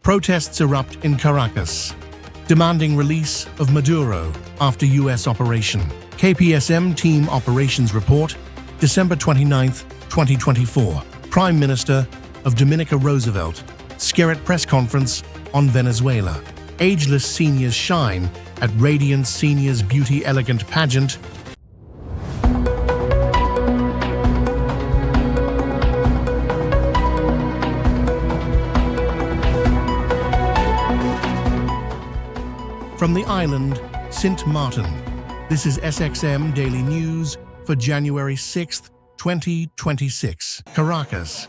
Protests erupt in Caracas, demanding release of Maduro after U.S. operation. KPSM Team Operations Report, December 29, 2024. Prime Minister of Dominica Roosevelt, Skerrit press conference on Venezuela. Ageless seniors shine at Radiant Seniors Beauty Elegant pageant. From the island, Sint Maarten, this is SXM Daily News for January 6, 2026. Caracas.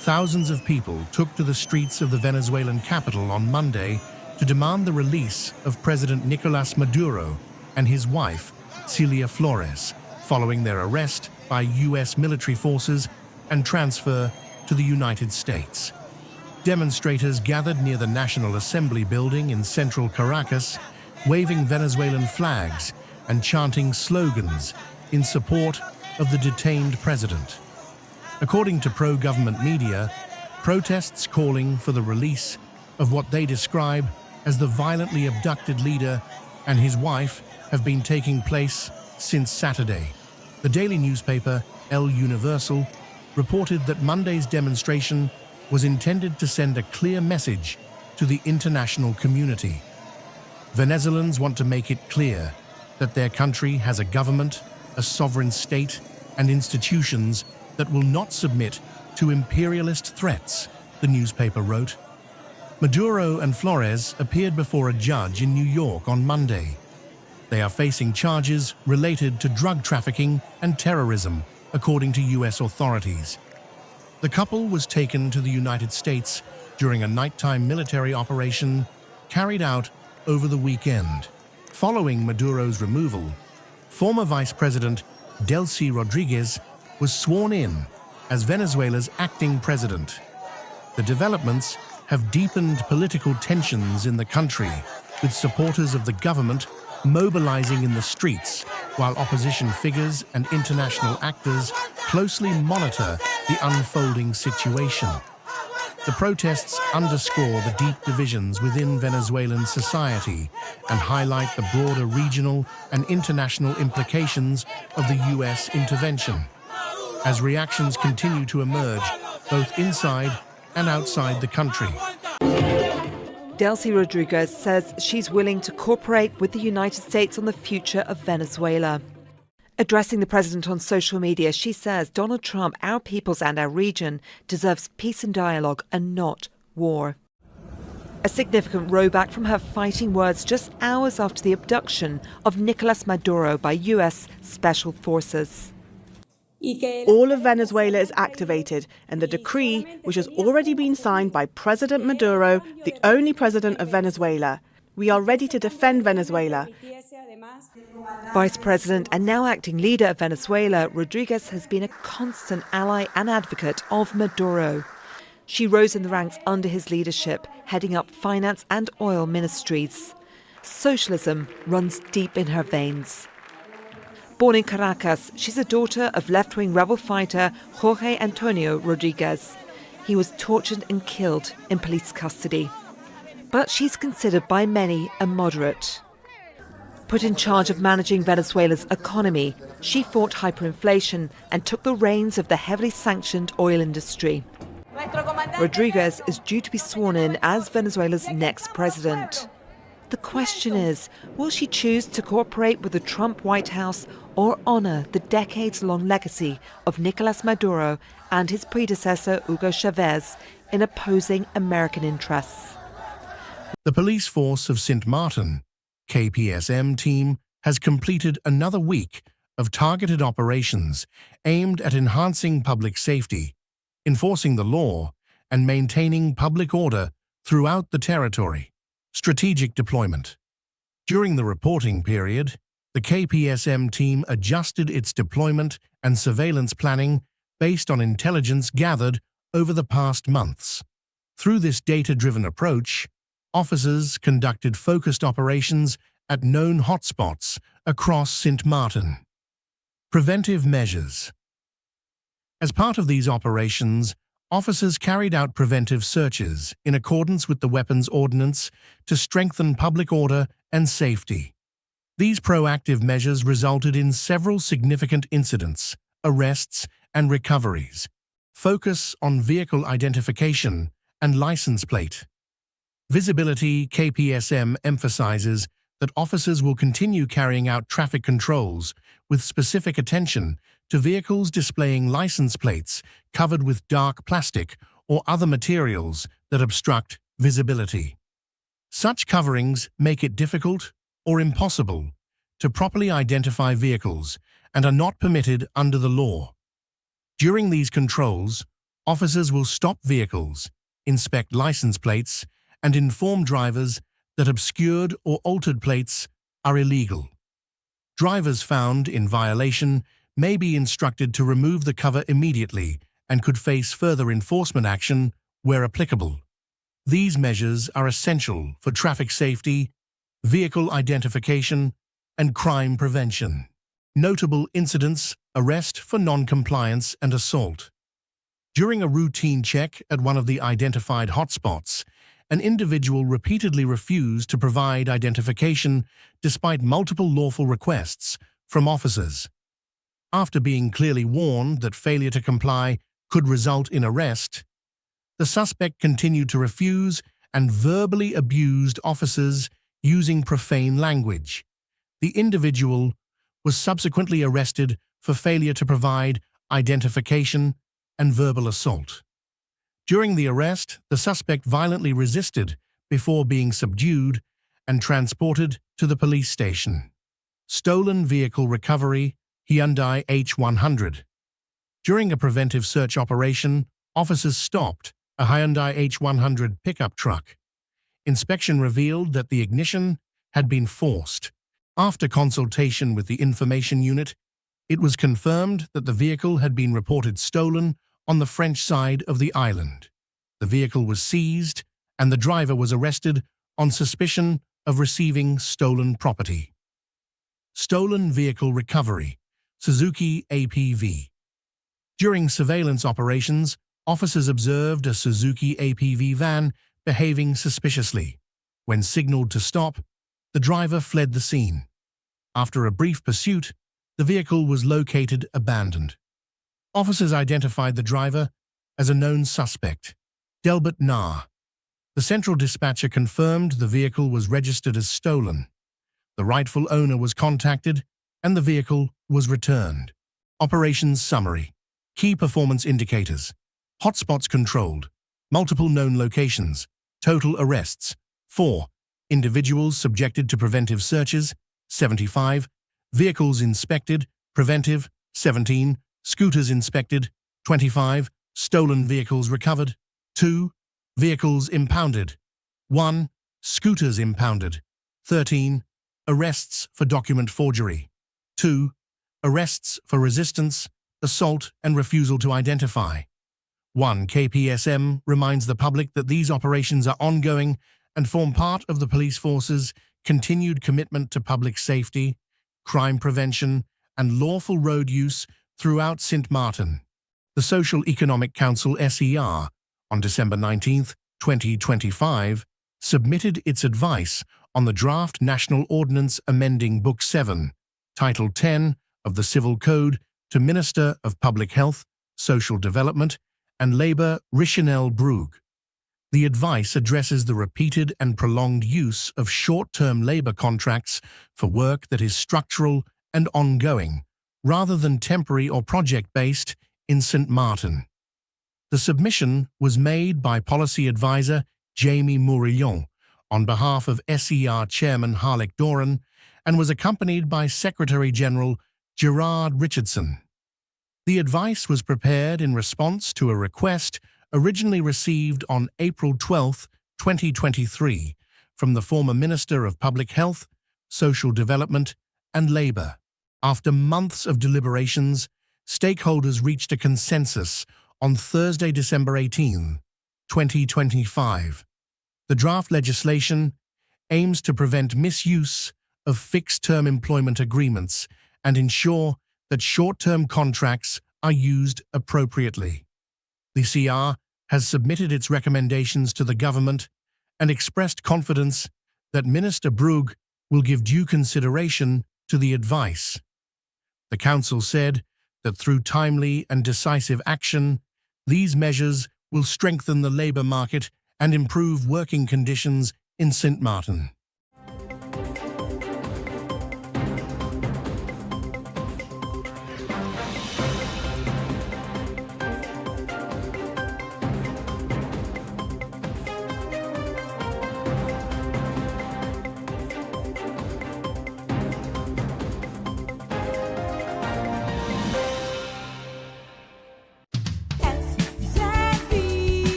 Thousands of people took to the streets of the Venezuelan capital on Monday to demand the release of President Nicolás Maduro and his wife, Celia Flores, following their arrest by U.S. military forces and transfer to the United States. Demonstrators gathered near the National Assembly building in central Caracas, waving Venezuelan flags and chanting slogans in support of the detained president. According to pro-government media, protests calling for the release of what they describe as the violently abducted leader and his wife have been taking place since Saturday. The daily newspaper El Universal reported that Monday's demonstration was intended to send a clear message to the international community. Venezuelans want to make it clear that their country has a government, a sovereign state, and institutions that will not submit to imperialist threats, the newspaper wrote. Maduro and Flores appeared before a judge in New York on Monday. They are facing charges related to drug trafficking and terrorism, according to U.S. authorities. The couple was taken to the United States during a nighttime military operation carried out over the weekend. Following Maduro's removal, former Vice President Delcy Rodriguez was sworn in as Venezuela's acting president. The developments have deepened political tensions in the country, with supporters of the government mobilizing in the streets, while opposition figures and international actors closely monitor the unfolding situation. The protests underscore the deep divisions within Venezuelan society and highlight the broader regional and international implications of the U.S. intervention, as reactions continue to emerge both inside and outside the country. Delcy Rodriguez says she's willing to cooperate with the United States on the future of Venezuela. Addressing the president on social media, she says Donald Trump, our peoples and our region, deserves peace and dialogue and not war. A significant rowback from her fighting words just hours after the abduction of Nicolás Maduro by U.S. Special Forces. All of Venezuela is activated, and the decree, which has already been signed by President Maduro, the only president of Venezuela. We are ready to defend Venezuela. Vice President and now acting leader of Venezuela, Rodriguez has been a constant ally and advocate of Maduro. She rose in the ranks under his leadership, heading up finance and oil ministries. Socialism runs deep in her veins. Born in Caracas, she's a daughter of left-wing rebel fighter Jorge Antonio Rodriguez. He was tortured and killed in police custody. But she's considered by many a moderate. Put in charge of managing Venezuela's economy, she fought hyperinflation and took the reins of the heavily sanctioned oil industry. Rodriguez is due to be sworn in as Venezuela's next president. The question is, will she choose to cooperate with the Trump White House or honour the decades-long legacy of Nicolás Maduro and his predecessor Hugo Chavez in opposing American interests? The police force of Sint Maarten, KPSM team, has completed another week of targeted operations aimed at enhancing public safety, enforcing the law, and maintaining public order throughout the territory. Strategic deployment. During the reporting period, the KPSM team adjusted its deployment and surveillance planning based on intelligence gathered over the past months. Through this data-driven approach, officers conducted focused operations at known hotspots across Sint Maarten. Preventive measures. As part of these operations, officers carried out preventive searches in accordance with the Weapons Ordinance to strengthen public order and safety. These proactive measures resulted in several significant incidents, arrests, and recoveries. Focus on vehicle identification and license plate. Visibility KPSM emphasizes that officers will continue carrying out traffic controls with specific attention to vehicles displaying license plates covered with dark plastic or other materials that obstruct visibility. Such coverings make it difficult or impossible to properly identify vehicles and are not permitted under the law. During these controls, officers will stop vehicles, inspect license plates, and inform drivers that obscured or altered plates are illegal. Drivers found in violation may be instructed to remove the cover immediately and could face further enforcement action where applicable. These measures are essential for traffic safety, vehicle identification, and crime prevention. Notable incidents: arrest for non-compliance and assault. During a routine check at one of the identified hotspots, an individual repeatedly refused to provide identification despite multiple lawful requests from officers. After being clearly warned that failure to comply could result in arrest, the suspect continued to refuse and verbally abused officers using profane language. The individual was subsequently arrested for failure to provide identification and verbal assault. During the arrest, the suspect violently resisted before being subdued and transported to the police station. Stolen vehicle recovery, Hyundai H100. During a preventive search operation, officers stopped a Hyundai H100 pickup truck. Inspection revealed that the ignition had been forced. After consultation with the information unit, it was confirmed that the vehicle had been reported stolen on the French side of the island. The vehicle was seized and the driver was arrested on suspicion of receiving stolen property. Stolen vehicle recovery, Suzuki APV. During surveillance operations, officers observed a Suzuki APV van behaving suspiciously. When signaled to stop, the driver fled the scene. After a brief pursuit, the vehicle was located abandoned. Officers identified the driver as a known suspect, Delbert Nah. The central dispatcher confirmed the vehicle was registered as stolen. The rightful owner was contacted and the vehicle was returned. Operations summary. Key performance indicators. Hotspots controlled. Multiple known locations. Total arrests, 4. Individuals subjected to preventive searches, 75. Vehicles inspected, preventive, 17. Scooters inspected, 25. Stolen vehicles recovered, 2. Vehicles impounded, 1. Scooters impounded, 13. Arrests for document forgery, 2. Arrests for resistance, assault, and refusal to identify. 1. KPSM reminds the public that these operations are ongoing and form part of the police force's continued commitment to public safety, crime prevention, and lawful road use throughout Sint Maarten. The Social Economic Council SER, on December 19, 2025, submitted its advice on the draft National Ordinance amending Book 7, Title 10 of the Civil Code to Minister of Public Health, Social Development, and Labour Richenel Brugge. The advice addresses the repeated and prolonged use of short-term labour contracts for work that is structural and ongoing, rather than temporary or project-based, in Sint Maarten. The submission was made by Policy Advisor Jamie Mourillon on behalf of SER Chairman Harlech Doran and was accompanied by Secretary-General Gerard Richardson. The advice was prepared in response to a request originally received on April 12, 2023, from the former Minister of Public Health, Social Development and Labour. After months of deliberations, stakeholders reached a consensus on Thursday, December 18, 2025. The draft legislation aims to prevent misuse of fixed-term employment agreements and ensure that short-term contracts are used appropriately. The CR has submitted its recommendations to the government and expressed confidence that Minister Brugge will give due consideration to the advice. The Council said that through timely and decisive action, these measures will strengthen the labour market and improve working conditions in St. Martin.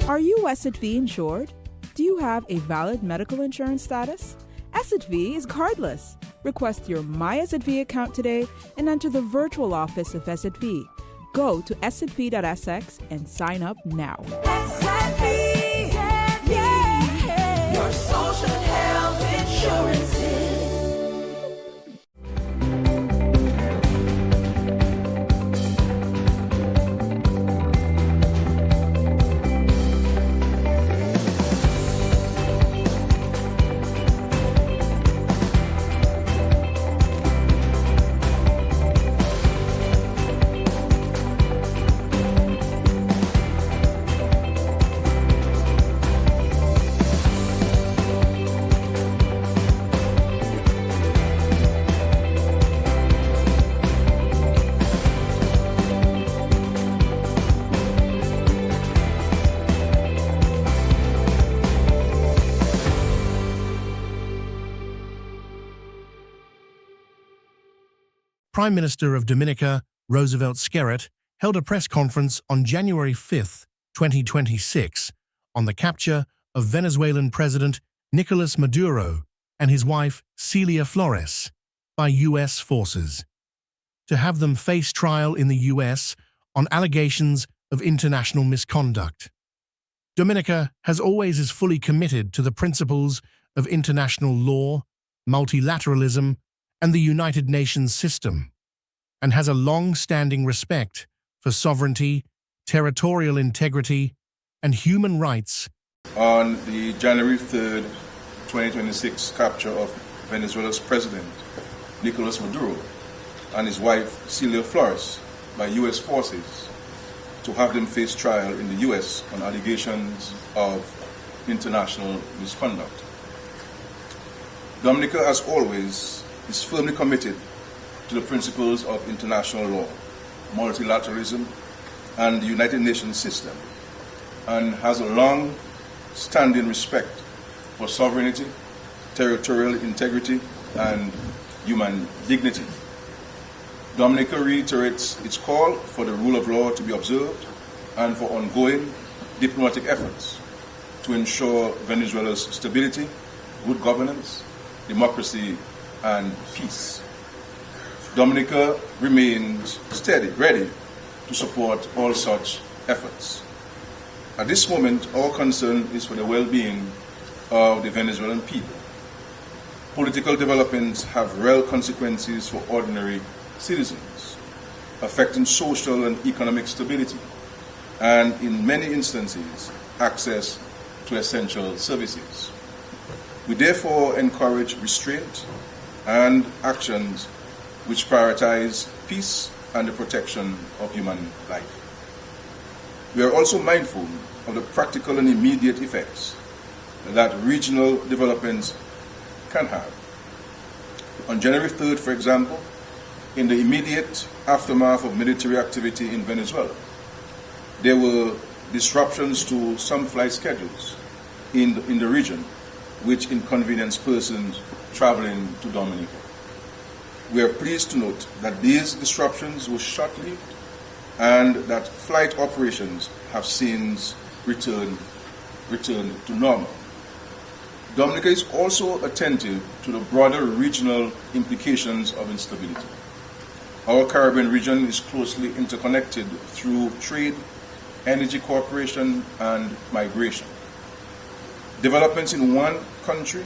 Are you SXM insured? Do you have a valid medical insurance status? SXM is cardless. Request your My SXM account today and enter the virtual office of SXM. Go to sxv.sx and sign up now. SXM, yeah. Your social and health insurances. Prime Minister of Dominica, Roosevelt Skerrit, held a press conference on January 5, 2026, on the capture of Venezuelan President Nicolas Maduro and his wife Celia Flores by U.S. forces, to have them face trial in the U.S. on allegations of international misconduct. Dominica has always is fully committed to the principles of international law, multilateralism, and the United Nations system, and has a long-standing respect for sovereignty, territorial integrity, and human rights. On the January 3rd, 2026 capture of Venezuela's president, Nicolas Maduro, and his wife, Celia Flores, by U.S. forces, to have them face trial in the U.S. on allegations of international misconduct. Dominica, as always, is firmly committed to the principles of international law, multilateralism, and the United Nations system, and has a long-standing respect for sovereignty, territorial integrity, and human dignity. Dominica reiterates its call for the rule of law to be observed and for ongoing diplomatic efforts to ensure Venezuela's stability, good governance, democracy, and peace. Dominica remains steady, ready to support all such efforts. At this moment, our concern is for the well-being of the Venezuelan people. Political developments have real consequences for ordinary citizens, affecting social and economic stability, and in many instances, access to essential services. We therefore encourage restraint and actions which prioritize peace and the protection of human life. We are also mindful of the practical and immediate effects that regional developments can have. On January 3rd, for example, in the immediate aftermath of military activity in Venezuela, there were disruptions to some flight schedules in the region, which inconvenienced persons traveling to Dominica. We are pleased to note that these disruptions were short-lived and that flight operations have since returned to normal. Dominica is also attentive to the broader regional implications of instability. Our Caribbean region is closely interconnected through trade, energy cooperation, and migration. Developments in one country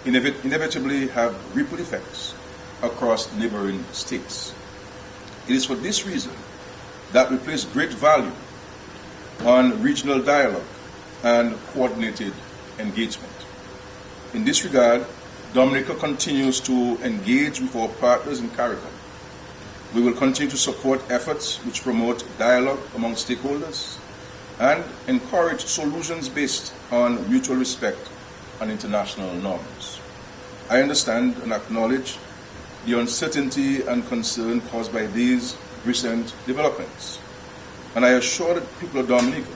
inevitably have ripple effects across neighboring states. It is for this reason that we place great value on regional dialogue and coordinated engagement. In this regard, Dominica continues to engage with our partners in CARICOM. We will continue to support efforts which promote dialogue among stakeholders and encourage solutions based on mutual respect and international norms. I understand and acknowledge the uncertainty and concern caused by these recent developments, and I assure the people of Dominica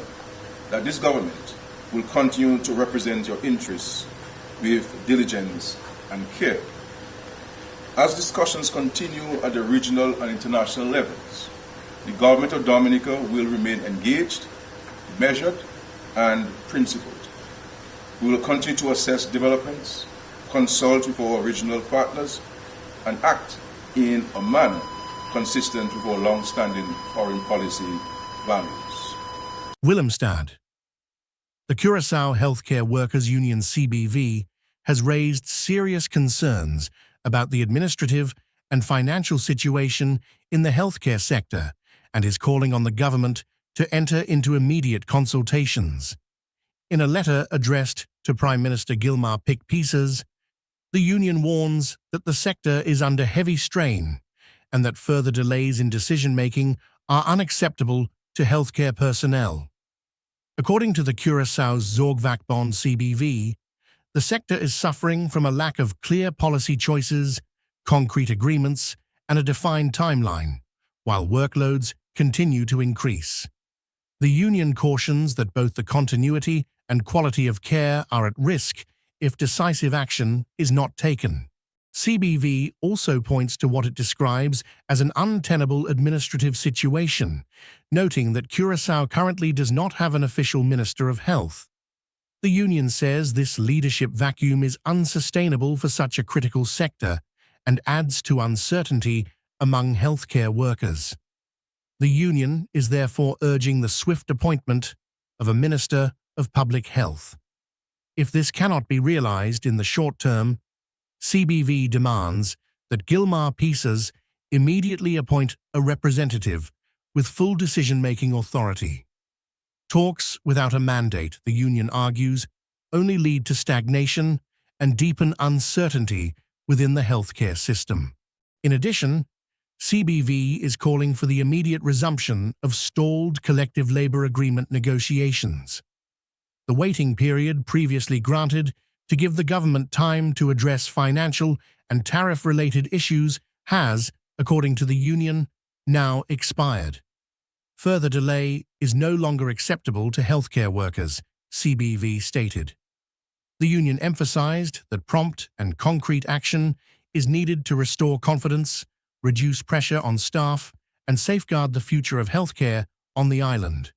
that this government will continue to represent your interests with diligence and care. As discussions continue at the regional and international levels, the government of Dominica will remain engaged, measured, and principled. We will continue to assess developments, consult with our regional partners, and act in a manner consistent with our long-standing foreign policy values. Willemstad. The Curaçao Healthcare Workers Union CBV has raised serious concerns about the administrative and financial situation in the healthcare sector and is calling on the government to enter into immediate consultations. In a letter addressed to Prime Minister Gilmar Pic-Pieces, the union warns that the sector is under heavy strain and that further delays in decision-making are unacceptable to healthcare personnel. According to the Curaçao's Zorgvakbond CBV, the sector is suffering from a lack of clear policy choices, concrete agreements, and a defined timeline, while workloads continue to increase. The union cautions that both the continuity and quality of care are at risk if decisive action is not taken. CBV also points to what it describes as an untenable administrative situation, noting that Curaçao currently does not have an official Minister of Health. The union says this leadership vacuum is unsustainable for such a critical sector and adds to uncertainty among healthcare workers. The union is therefore urging the swift appointment of a Minister of Public Health. If this cannot be realized in the short term, CBV demands that Gilmar Pieces immediately appoint a representative with full decision-making authority. Talks without a mandate, the union argues, only lead to stagnation and deepen uncertainty within the healthcare system. In addition, CBV is calling for the immediate resumption of stalled collective labor agreement negotiations. The waiting period previously granted to give the government time to address financial and tariff-related issues has, according to the union, now expired. Further delay is no longer acceptable to healthcare workers, CBV stated. The union emphasized that prompt and concrete action is needed to restore confidence, reduce pressure on staff, and safeguard the future of healthcare on the island.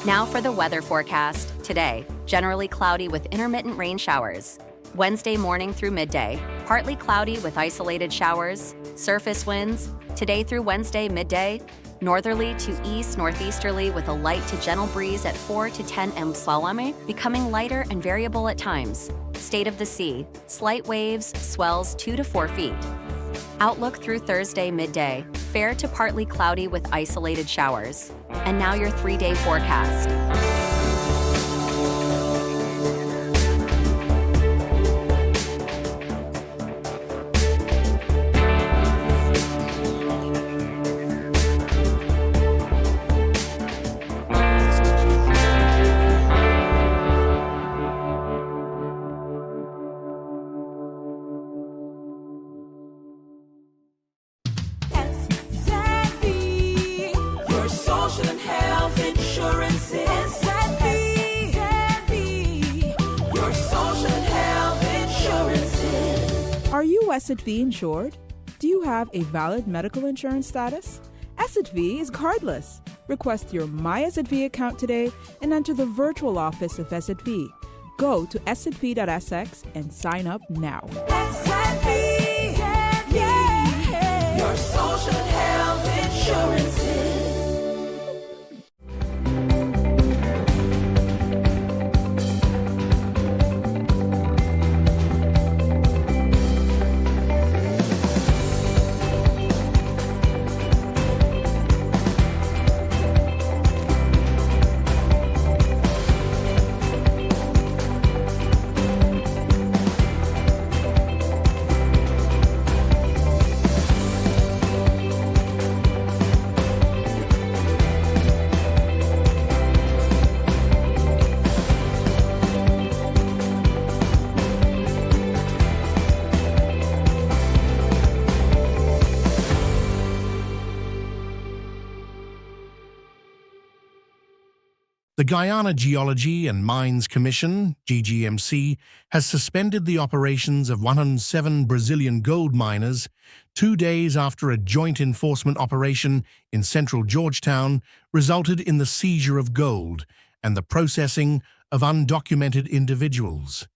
Now for the weather forecast. Today, generally cloudy with intermittent rain showers. Wednesday morning through midday, partly cloudy with isolated showers. Surface winds, today through Wednesday midday, northerly to east-northeasterly with a light to gentle breeze at 4 to 10 mph, becoming lighter and variable at times. State of the sea, slight waves, swells 2 to 4 feet. Outlook through Thursday midday, fair to partly cloudy with isolated showers. And now your 3-day forecast. SXM, your social and health insurance is SXV insured? Do you have a valid medical insurance status? SXV is cardless. Request your My SXV account today and enter the virtual office of SXV. Go to sxv.sx and sign up now. SXV, yeah, your social health insurances. The Guyana Geology and Mines Commission, GGMC, has suspended the operations of 107 Brazilian gold miners 2 days after a joint enforcement operation in central Georgetown resulted in the seizure of gold and the processing of undocumented individuals.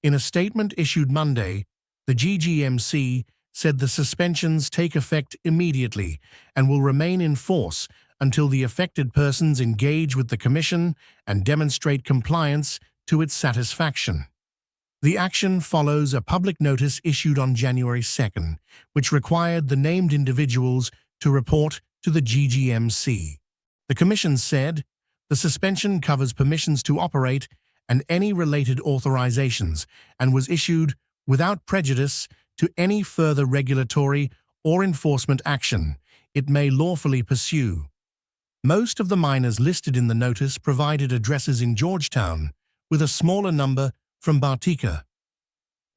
In a statement issued Monday, the GGMC said the suspensions take effect immediately and will remain in force until the affected persons engage with the Commission and demonstrate compliance to its satisfaction. The action follows a public notice issued on January 2nd, which required the named individuals to report to the GGMC. The Commission said the suspension covers permissions to operate and any related authorizations and was issued without prejudice to any further regulatory or enforcement action it may lawfully pursue. Most of the miners listed in the notice provided addresses in Georgetown, with a smaller number from Bartica.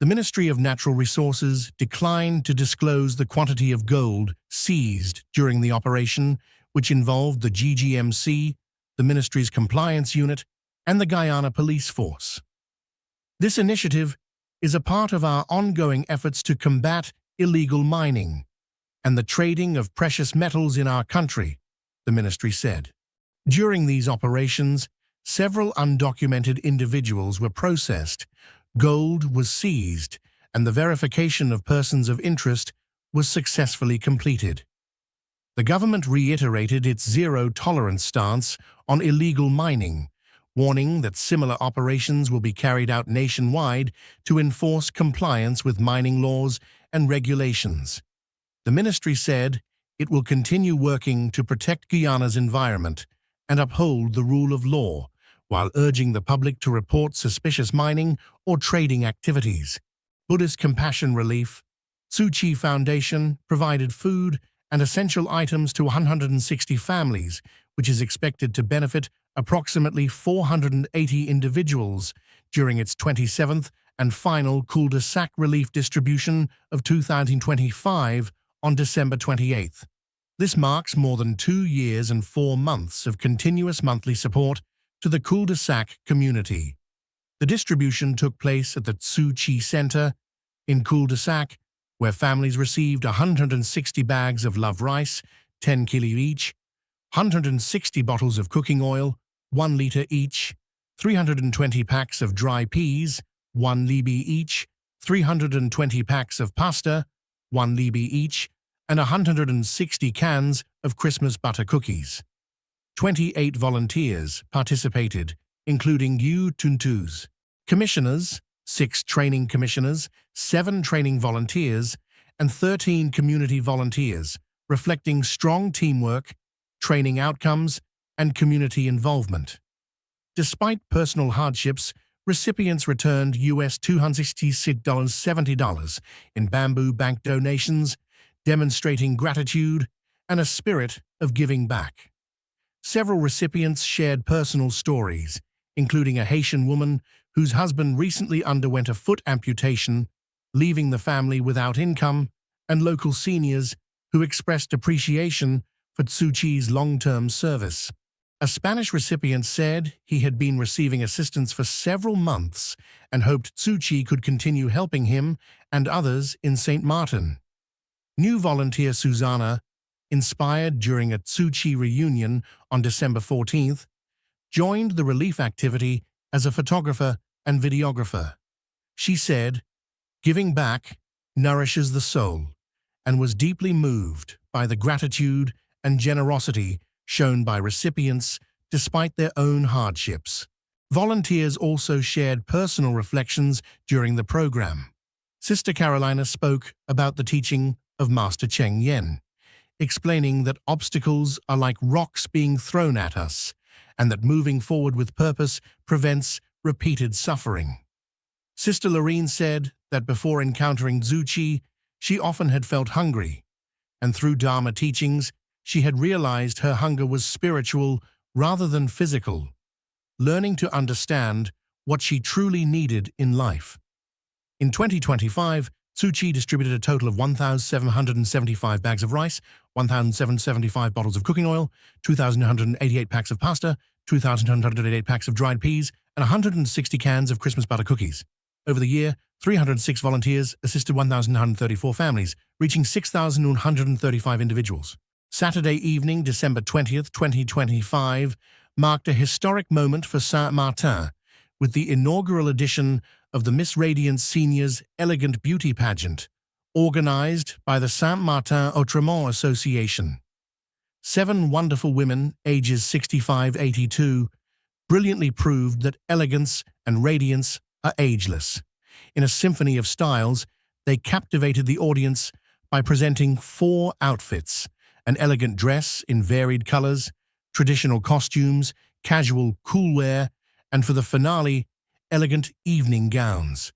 The Ministry of Natural Resources declined to disclose the quantity of gold seized during the operation, which involved the GGMC, the ministry's compliance unit, and the Guyana Police Force. This initiative is a part of our ongoing efforts to combat illegal mining and the trading of precious metals in our country, the ministry said. During these operations, several undocumented individuals were processed, gold was seized, and the verification of persons of interest was successfully completed. The government reiterated its zero-tolerance stance on illegal mining, warning that similar operations will be carried out nationwide to enforce compliance with mining laws and regulations. The ministry said it will continue working to protect Guyana's environment and uphold the rule of law, while urging the public to report suspicious mining or trading activities. Buddhist Compassion Relief, Tzu Chi Foundation provided food and essential items to 160 families, which is expected to benefit approximately 480 individuals during its 27th and final cul-de-sac relief distribution of 2025 on December 28th. This marks more than 2 years and 4 months of continuous monthly support to the cul-de-sac community. The distribution took place at the Tzu Chi Center in cul-de-sac, where families received 160 bags of love rice, 10 kg each, 160 bottles of cooking oil, 1 liter each, 320 packs of dry peas, 1 libby each, 320 packs of pasta, 1 libby each, and 160 cans of Christmas butter cookies. 28 volunteers participated, including U Tuntus, commissioners, 6 training commissioners, 7 training volunteers, and 13 community volunteers, reflecting strong teamwork, training outcomes, and community involvement. Despite personal hardships, recipients returned US $266.70 in bamboo bank donations, demonstrating gratitude and a spirit of giving back. Several recipients shared personal stories, including a Haitian woman whose husband recently underwent a foot amputation, leaving the family without income, and local seniors who expressed appreciation for Tzu Chi's long-term service. A Spanish recipient said he had been receiving assistance for several months and hoped Tzu Chi could continue helping him and others in St. Martin. New volunteer Susanna, inspired during a Tzu Chi reunion on December 14th, joined the relief activity as a photographer and videographer. She said, "Giving back nourishes the soul," and was deeply moved by the gratitude and generosity shown by recipients despite their own hardships. Volunteers also shared personal reflections during the program. Sister Carolina spoke about the teaching of Master Cheng Yen, explaining that obstacles are like rocks being thrown at us, and that moving forward with purpose prevents repeated suffering. Sister Lorene said that before encountering Tzu Chi, she often had felt hungry, and through Dharma teachings, she had realized her hunger was spiritual rather than physical, learning to understand what she truly needed in life. In 2025, Tzu Chi distributed a total of 1,775 bags of rice, 1,775 bottles of cooking oil, 2,188 packs of pasta, 2,188 packs of dried peas, and 160 cans of Christmas butter cookies. Over the year, 306 volunteers assisted 1,134 families, reaching 6,135 individuals. Saturday evening, December 20th, 2025, marked a historic moment for Saint Martin, with the inaugural edition of the Miss Radiance Seniors Elegant Beauty Pageant, organized by the Saint Martin Autrement Association. 7 wonderful women, ages 65-82, brilliantly proved that elegance and radiance are ageless. In a symphony of styles, they captivated the audience by presenting 4 outfits: an elegant dress in varied colors, traditional costumes, casual cool wear, and for the finale, elegant evening gowns.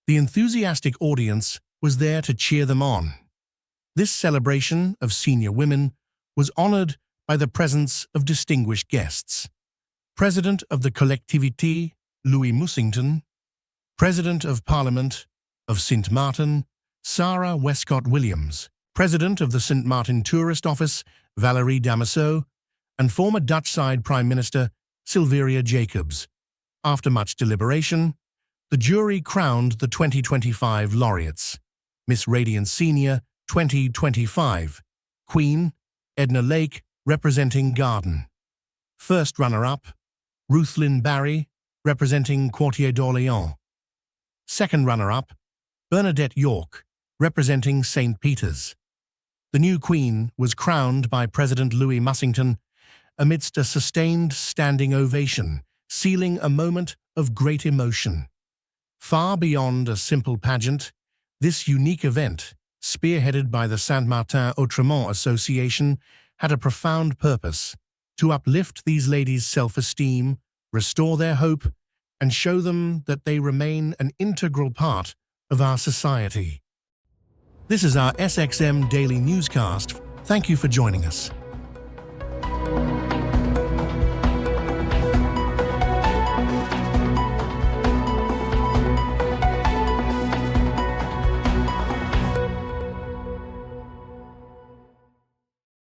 The enthusiastic audience was there to cheer them on. This celebration of senior women was honored by the presence of distinguished guests: President of the Collectivité, Louis Mussington; President of Parliament of St. Martin, Sarah Westcott Williams; President of the St. Martin Tourist Office, Valérie Damisot; and former Dutch side Prime Minister Silveria Jacobs. After much deliberation, the jury crowned the 2025 laureates: Miss Radiance Senior 2025, Queen Edna Lake, representing Garden; first runner-up, Ruthlyn Barry, representing Quartier d'Orléans; second runner-up, Bernadette York, representing St. Peter's. The new queen was crowned by President Louis Mussington amidst a sustained standing ovation, sealing a moment of great emotion. Far beyond a simple pageant, this unique event, spearheaded by the Saint Martin Autrement Association, had a profound purpose: to uplift these ladies' self-esteem, restore their hope, and show them that they remain an integral part of our society. This is our SXM Daily Newscast. Thank you for joining us.